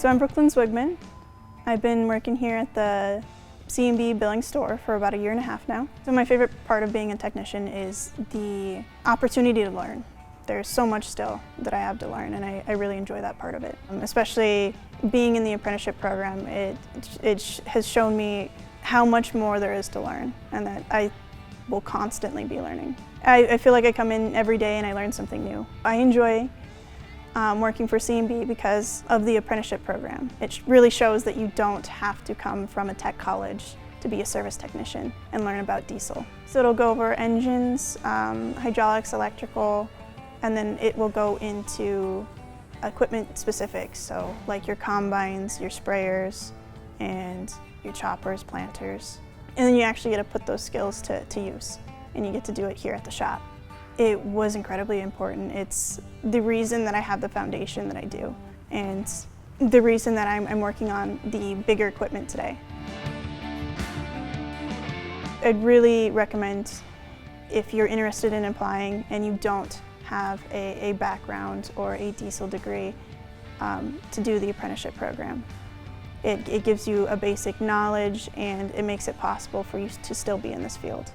So I'm Brooklynn Zweegman. I've been working here at the C B Billings store for about 1.5 years now. So my favorite part of being a technician is the opportunity to learn. There's so much still that I have to learn, and I really enjoy that part of it. Especially being in the apprenticeship program, it has shown me how much more there is to learn, and that I will constantly be learning. I feel like I come in every day and I learn something new. I enjoy working for C B because of the apprenticeship program. It really shows that you don't have to come from a tech college to be a service technician and learn about diesel. So it'll go over engines, hydraulics, electrical, and then it will go into equipment specifics, so like your combines, your sprayers, and your choppers, planters. And then you actually get to put those skills to use, and you get to do it here at the shop. It was incredibly important. It's the reason that I have the foundation that I do, and the reason that I'm working on the bigger equipment today. I'd really recommend, if you're interested in applying and you don't have a background or a diesel degree, to do the apprenticeship program. It gives you a basic knowledge, and it makes it possible for you to still be in this field.